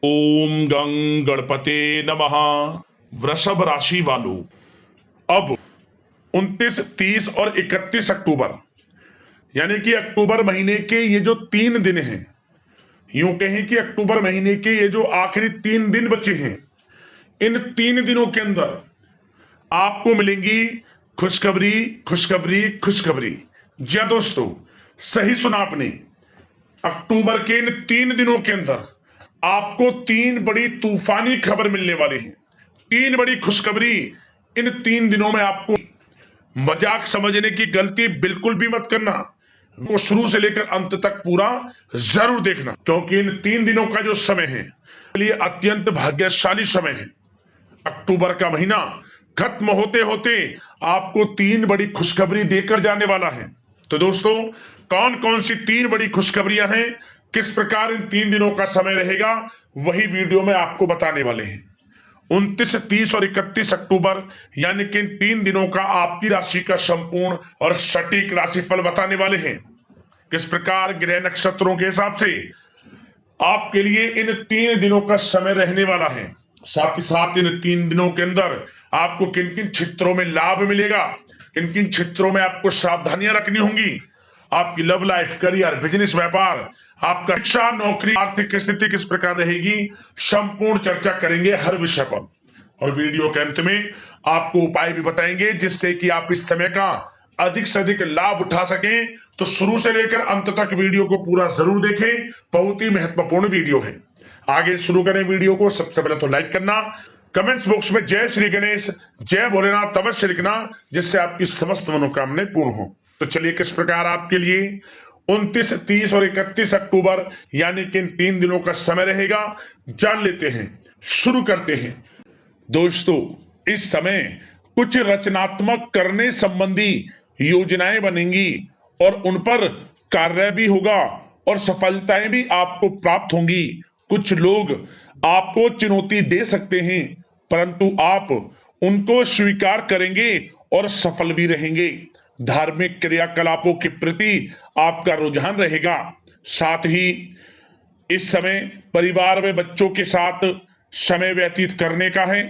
ओम गं गणपते नमः। वृषभ राशि वालों, अब 29, 30 और 31 अक्टूबर यानी कि अक्टूबर महीने के ये जो 3 दिन हैं, यूं कहें कि अक्टूबर महीने के ये जो आखिरी 3 दिन बचे हैं, इन 3 दिनों के अंदर आपको मिलेंगी खुशखबरी खुशखबरी खुशखबरी। जी हाँ दोस्तों, सही सुना आपने। अक्टूबर के इन 3 दिनों के अंदर आपको 3 बड़ी तूफानी खबर मिलने वाली है। 3 बड़ी खुशखबरी इन 3 दिनों में। आपको मजाक समझने की गलती बिल्कुल भी मत करना, वो शुरू से लेकर अंत तक पूरा जरूर देखना, क्योंकि इन 3 दिनों का जो समय है लिए अत्यंत भाग्यशाली समय है। अक्टूबर का महीना खत्म होते होते आपको 3 बड़ी खुशखबरी देकर जाने वाला है। तो दोस्तों, कौन कौन सी 3 बड़ी खुशखबरियां हैं, किस प्रकार इन 3 दिनों का समय रहेगा, वही वीडियो में आपको बताने वाले हैं। 29, 30 और 31 अक्टूबर यानी कि इन 3 दिनों का आपकी राशि का संपूर्ण और सटीक राशिफल बताने वाले हैं। किस प्रकार ग्रह नक्षत्रों के हिसाब से आपके लिए इन 3 दिनों का समय रहने वाला है, साथ ही साथ इन 3 दिनों के अंदर आपको किन किन क्षेत्रों में लाभ मिलेगा, किन किन क्षेत्रों में आपको सावधानियां रखनी होंगी, आपकी लव लाइफ, करियर, बिजनेस, व्यापार, आपका शिक्षा, नौकरी, आर्थिक स्थिति किस प्रकार रहेगी, संपूर्ण चर्चा करेंगे हर विषय पर। और वीडियो के अंत में आपको उपाय भी बताएंगे जिससे कि आप इस समय का अधिक से अधिक लाभ उठा सकें। तो शुरू से लेकर अंत तक वीडियो को पूरा जरूर देखें, बहुत ही महत्वपूर्ण वीडियो है। आगे शुरू करें वीडियो को। सबसे पहले तो लाइक करना, कमेंट्स बॉक्स में जय श्री गणेश, जय भोलेनाथ अवश्य लिखना, जिससे आपकी समस्त मनोकामनाएं पूर्ण हो। तो चलिए, किस प्रकार आपके लिए 29, 30 और 31 अक्टूबर यानी कि इन 3 दिनों का समय रहेगा, जान लेते हैं। शुरू करते हैं। दोस्तों, इस समय कुछ रचनात्मक करने संबंधी योजनाएं बनेंगी और उन पर कार्य भी होगा और सफलताएं भी आपको प्राप्त होंगी। कुछ लोग आपको चुनौती दे सकते हैं, परंतु आप उनको स्वीकार करेंगे और सफल भी रहेंगे। धार्मिक क्रियाकलापों के प्रति आपका रुझान रहेगा। साथ ही इस समय परिवार में बच्चों के साथ समय व्यतीत करने का है।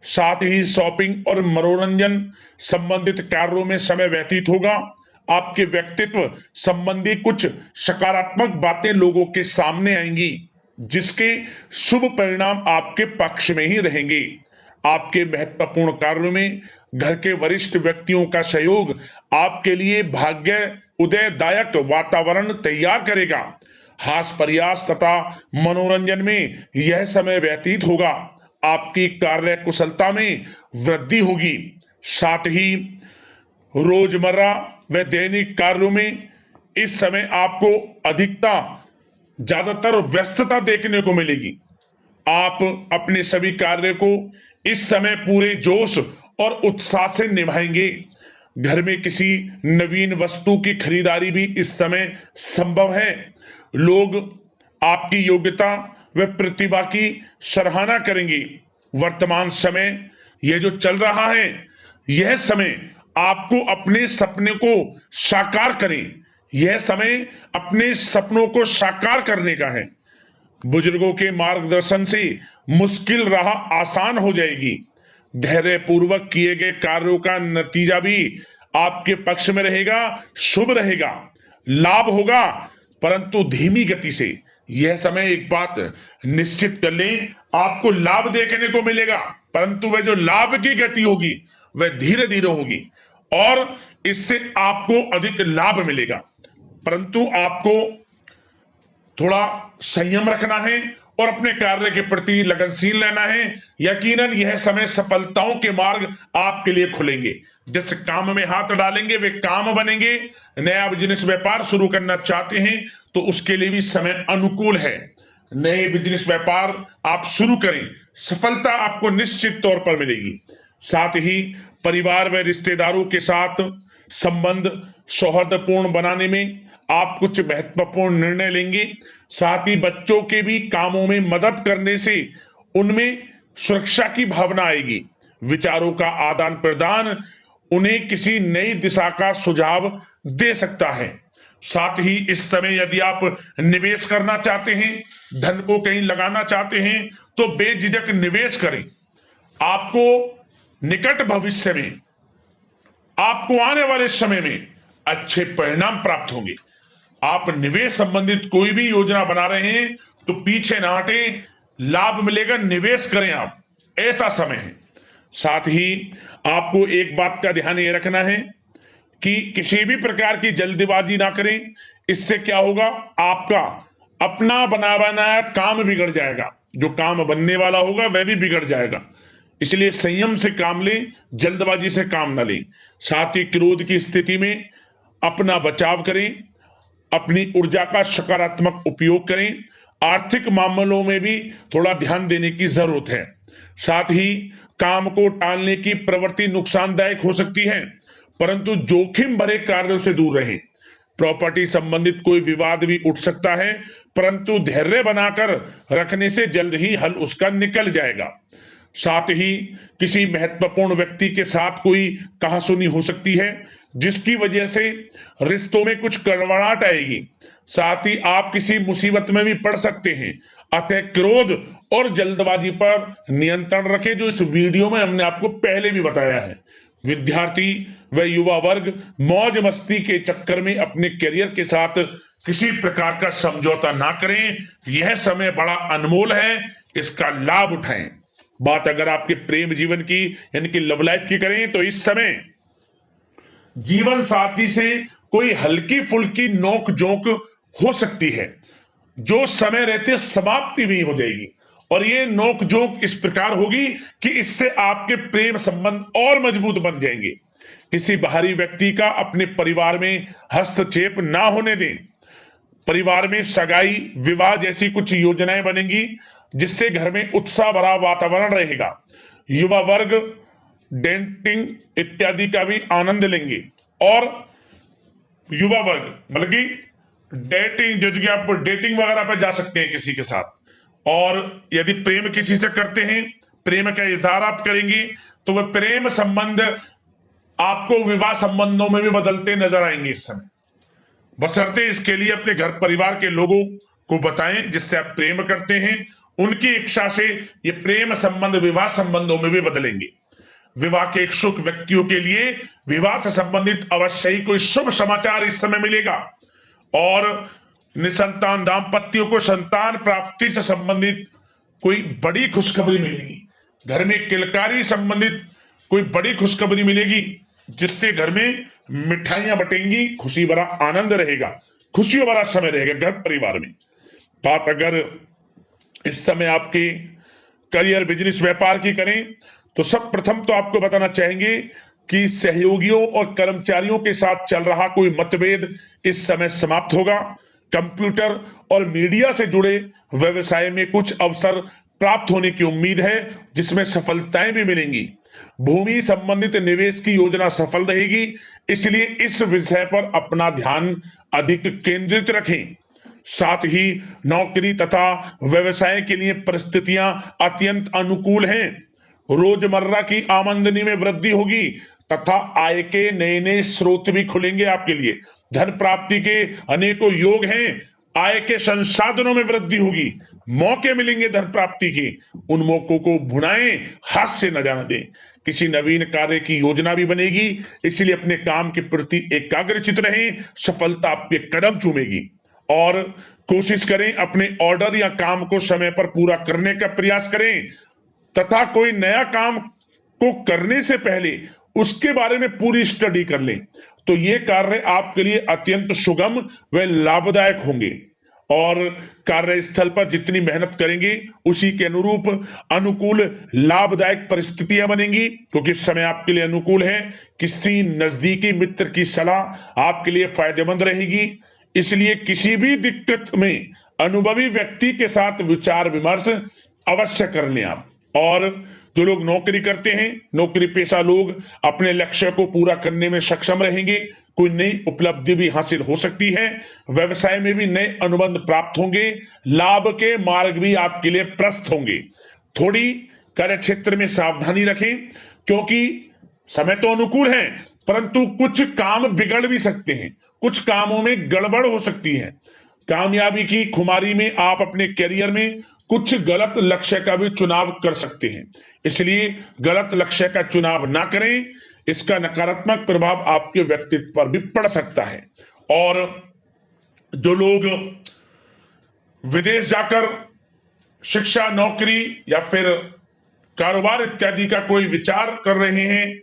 साथ ही शॉपिंग और मनोरंजन संबंधित कार्यों में समय व्यतीत होगा। आपके व्यक्तित्व संबंधी कुछ सकारात्मक बातें लोगों के सामने आएंगी, जिसके शुभ परिणाम आपके पक्ष में ही रहेंगे। आपके महत्वपूर्ण कार्यों में घर के वरिष्ठ व्यक्तियों का सहयोग आपके लिए भाग्य उदयदायक वातावरण तैयार करेगा। हास प्रयास तथा मनोरंजन में यह समय व्यतीत होगा। आपकी कार्य कुशलता में वृद्धि होगी। साथ ही रोजमर्रा व दैनिक कार्यों में इस समय आपको ज्यादातर व्यस्तता देखने को मिलेगी। आप अपने सभी कार्य को इस समय पूरे जोश और उत्साह से निभाएंगे। घर में किसी नवीन वस्तु की खरीदारी भी इस समय संभव है। लोग आपकी योग्यता व प्रतिभा की सराहना करेंगे। वर्तमान समय यह जो चल रहा है, यह समय आपको अपने सपने को साकार करें। यह समय अपने सपनों को साकार करने का है। बुजुर्गों के मार्गदर्शन से मुश्किल राह आसान हो जाएगी। धैर्य पूर्वक किए गए कार्यों का नतीजा भी आपके पक्ष में रहेगा, शुभ रहेगा। लाभ होगा, परंतु धीमी गति से। यह समय एक बात निश्चित कर लें, आपको लाभ देखने को मिलेगा, परंतु वह जो लाभ की गति होगी वह धीरे धीरे होगी और इससे आपको अधिक लाभ मिलेगा। परंतु आपको थोड़ा संयम रखना है और अपने कार्य के प्रति लगनशील रहना है। यकीनन यह समय सफलताओं के मार्ग आपके लिए खुलेंगे। जिस काम में हाथ डालेंगे वे काम बनेंगे। नया बिजनेस व्यापार शुरू करना चाहते हैं तो उसके लिए भी समय अनुकूल है। नए बिजनेस व्यापार आप शुरू करें, सफलता आपको निश्चित तौर पर मिलेगी। साथ ही परिवार व रिश्तेदारों के साथ संबंध सौहार्दपूर्ण बनाने में आप कुछ महत्वपूर्ण निर्णय लेंगे। साथ ही बच्चों के भी कामों में मदद करने से उनमें सुरक्षा की भावना आएगी। विचारों का आदान प्रदान उन्हें किसी नई दिशा का सुझाव दे सकता है। साथ ही इस समय यदि आप निवेश करना चाहते हैं, धन को कहीं लगाना चाहते हैं, तो बेझिझक निवेश करें। आपको निकट भविष्य में, आपको आने वाले समय में अच्छे परिणाम प्राप्त होंगे। आप निवेश संबंधित कोई भी योजना बना रहे हैं तो पीछे ना हटें, लाभ मिलेगा, निवेश करें आप, ऐसा समय है। साथ ही आपको एक बात का ध्यान ये रखना है कि किसी भी प्रकार की जल्दबाजी ना करें। इससे क्या होगा, आपका अपना बना बनाया काम बिगड़ जाएगा, जो काम बनने वाला होगा वह भी बिगड़ जाएगा। इसलिए संयम से काम लें, जल्दबाजी से काम ना लें। साथ ही क्रोध की स्थिति में अपना बचाव करें, अपनी ऊर्जा का सकारात्मक उपयोग करें। आर्थिक मामलों में भी थोड़ा ध्यान देने की जरूरत है। साथ ही काम को टालने की प्रवृत्ति नुकसानदायक हो सकती है, परंतु जोखिम भरे कार्यों से दूर रहें। प्रॉपर्टी संबंधित कोई विवाद भी उठ सकता है, परंतु धैर्य बनाकर रखने से जल्द ही हल उसका निकल जाएगा। साथ ही किसी महत्वपूर्ण व्यक्ति के साथ कोई कहासुनी हो सकती है, जिसकी वजह से रिश्तों में कुछ कड़वाहट आएगी। साथ ही आप किसी मुसीबत में भी पड़ सकते हैं। अतः क्रोध और जल्दबाजी पर नियंत्रण रखें, जो इस वीडियो में हमने आपको पहले भी बताया है। विद्यार्थी व युवा वर्ग मौज मस्ती के चक्कर में अपने करियर के साथ किसी प्रकार का समझौता ना करें। यह समय बड़ा अनमोल है, इसका लाभ उठाएं। बात अगर आपके प्रेम जीवन की यानी कि लव लाइफ की करें तो इस समय जीवन साथी से कोई हल्की फुल्की नोक झोंक हो सकती है, जो समय रहते समाप्ति भी हो जाएगी। और ये नोक झोंक इस प्रकार होगी कि इससे आपके प्रेम संबंध और मजबूत बन जाएंगे। किसी बाहरी व्यक्ति का अपने परिवार में हस्तक्षेप ना होने दें। परिवार में सगाई, विवाह जैसी कुछ योजनाएं बनेंगी, जिससे घर में उत्साह भरा वातावरण रहेगा। युवा वर्ग डेटिंग इत्यादि का भी आनंद लेंगे। और युवा वर्ग मतलब कि डेटिंग, जो कि आप डेटिंग वगैरह पर जा सकते हैं किसी के साथ। और यदि प्रेम किसी से करते हैं, प्रेम का इजहार आप करेंगे, तो वह प्रेम संबंध आपको विवाह संबंधों में भी बदलते नजर आएंगे इस समय। बशर्ते इसके लिए अपने घर परिवार के लोगों को बताएं जिससे आप प्रेम करते हैं। उनकी इच्छा से ये प्रेम संबंध विवाह संबंधों में भी बदलेंगे। विवाह के इच्छुक व्यक्तियों के लिए विवाह से संबंधित अवश्य ही कोई शुभ समाचार इस समय मिलेगा। और निसंतान दाम्पत्यों को संतान प्राप्ति से संबंधित कोई बड़ी खुशखबरी मिलेगी। घर में किलकारी संबंधित कोई बड़ी खुशखबरी मिलेगी, जिससे घर में मिठाइयां बटेंगी, खुशी भरा आनंद रहेगा, खुशियों भरा समय रहेगा घर परिवार में। बात अगर इस समय आपके करियर, बिजनेस, व्यापार की करें तो सब प्रथम तो आपको बताना चाहेंगे कि सहयोगियों और कर्मचारियों के साथ चल रहा कोई मतभेद इस समय समाप्त होगा। कंप्यूटर और मीडिया से जुड़े व्यवसाय में कुछ अवसर प्राप्त होने की उम्मीद है, जिसमें सफलताएं भी मिलेंगी। भूमि संबंधित निवेश की योजना सफल रहेगी, इसलिए इस विषय पर अपना ध्यान अधिक केंद्रित रखें। साथ ही नौकरी तथा व्यवसाय के लिए परिस्थितियां अत्यंत अनुकूल हैं। रोजमर्रा की आमदनी में वृद्धि होगी तथा आय के नए नए स्रोत भी खुलेंगे आपके लिए। धन प्राप्ति के अनेकों योग हैं। आय के संसाधनों में वृद्धि होगी, मौके मिलेंगे धन प्राप्ति के। उन मौकों को भुनाएं, हाथ से न जाने दें। किसी नवीन कार्य की योजना भी बनेगी, इसलिए अपने काम के प्रति एकाग्रचित रहें, सफलता आपके कदम चूमेगी। और कोशिश करें अपने ऑर्डर या काम को समय पर पूरा करने का प्रयास करें तथा कोई नया काम को करने से पहले उसके बारे में पूरी स्टडी कर लें, तो ये कार्य आपके लिए अत्यंत सुगम व लाभदायक होंगे। और कार्यस्थल पर जितनी मेहनत करेंगे उसी के अनुरूप अनुकूल लाभदायक परिस्थितियां बनेंगी, क्योंकि समय आपके लिए अनुकूल है। किसी नजदीकी मित्र की सलाह आपके लिए फायदेमंद रहेगी, इसलिए किसी भी दिक्कत में अनुभवी व्यक्ति के साथ विचार विमर्श अवश्य कर लें आप। और जो लोग नौकरी करते हैं, नौकरी पेशा लोग अपने लक्ष्य को पूरा करने में सक्षम रहेंगे। कोई नई उपलब्धि भी हासिल हो सकती है। व्यवसाय में भी नए अनुबंध प्राप्त होंगे। लाभ के मार्ग भी आपके लिए प्रशस्त होंगे। थोड़ी कार्य क्षेत्र में सावधानी रखें, क्योंकि समय तो अनुकूल है, परंतु कुछ काम बिगड़ भी सकते हैं। कुछ कामों में गड़बड़ हो सकती है। कामयाबी की खुमारी में आप अपने करियर में कुछ गलत लक्ष्य का भी चुनाव कर सकते हैं, इसलिए गलत लक्ष्य का चुनाव ना करें। इसका नकारात्मक प्रभाव आपके व्यक्तित्व पर भी पड़ सकता है। और जो लोग विदेश जाकर शिक्षा, नौकरी या फिर कारोबार इत्यादि का कोई विचार कर रहे हैं,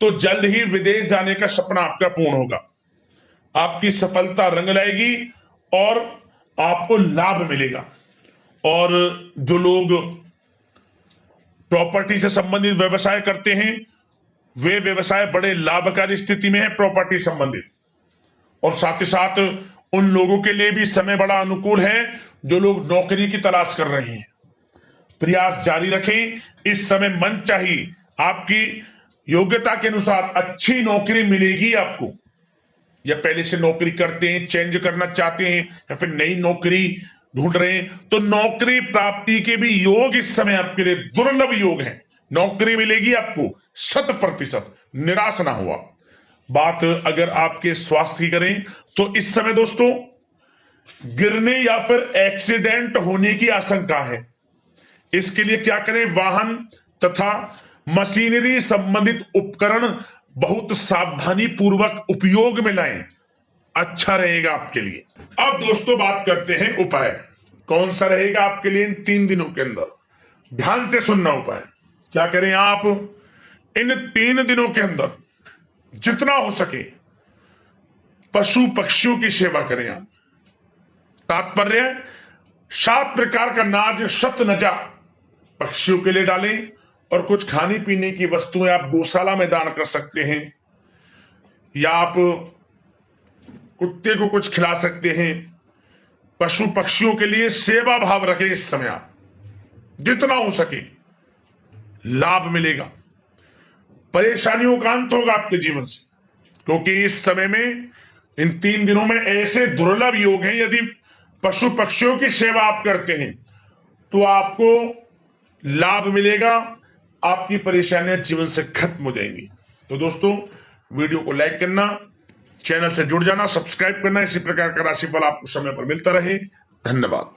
तो जल्द ही विदेश जाने का सपना आपका पूर्ण होगा। आपकी सफलता रंग लाएगी और आपको लाभ मिलेगा। और जो लोग प्रॉपर्टी से संबंधित व्यवसाय करते हैं, वे व्यवसाय बड़े लाभकारी स्थिति में है प्रॉपर्टी संबंधित। और साथ ही साथ उन लोगों के लिए भी समय बड़ा अनुकूल है जो लोग नौकरी की तलाश कर रहे हैं। प्रयास जारी रखें, इस समय मन चाहिए आपकी योग्यता के अनुसार अच्छी नौकरी मिलेगी आपको। या पहले से नौकरी करते हैं, चेंज करना चाहते हैं, या फिर नई नौकरी ढूंढ रहे हैं, तो नौकरी प्राप्ति के भी योग इस समय आपके लिए दुर्लभ योग है। नौकरी मिलेगी आपको 100%, निराश ना हुआ। बात अगर आपके स्वास्थ्य की करें तो इस समय दोस्तों गिरने या फिर एक्सीडेंट होने की आशंका है। इसके लिए क्या करें? वाहन तथा मशीनरी संबंधित उपकरण बहुत सावधानी पूर्वक उपयोग में लाएं, अच्छा रहेगा आपके लिए। अब दोस्तों बात करते हैं उपाय, कौन सा रहेगा आपके लिए इन 3 दिनों के अंदर। ध्यान से सुनना उपाय। क्या करें आप? इन 3 दिनों के अंदर जितना हो सके पशु पक्षियों की सेवा करें आप। तात्पर्य 7 प्रकार का नाज, शतनजा पक्षियों के लिए डालें, और कुछ खाने पीने की वस्तुएं आप गौशाला में दान कर सकते हैं, या आप कुत्ते को कुछ खिला सकते हैं। पशु पक्षियों के लिए सेवा भाव रखें इस समय आप, जितना हो सके लाभ मिलेगा। परेशानियों का अंत होगा आपके जीवन से, क्योंकि इस समय में इन 3 दिनों में ऐसे दुर्लभ योग हैं। यदि पशु पक्षियों की सेवा आप करते हैं तो आपको लाभ मिलेगा, आपकी परेशानियां जीवन से खत्म हो जाएंगी। तो दोस्तों वीडियो को लाइक करना, चैनल से जुड़ जाना, सब्सक्राइब करना। इसी प्रकार का राशिफल आपको समय पर मिलता रहे। धन्यवाद।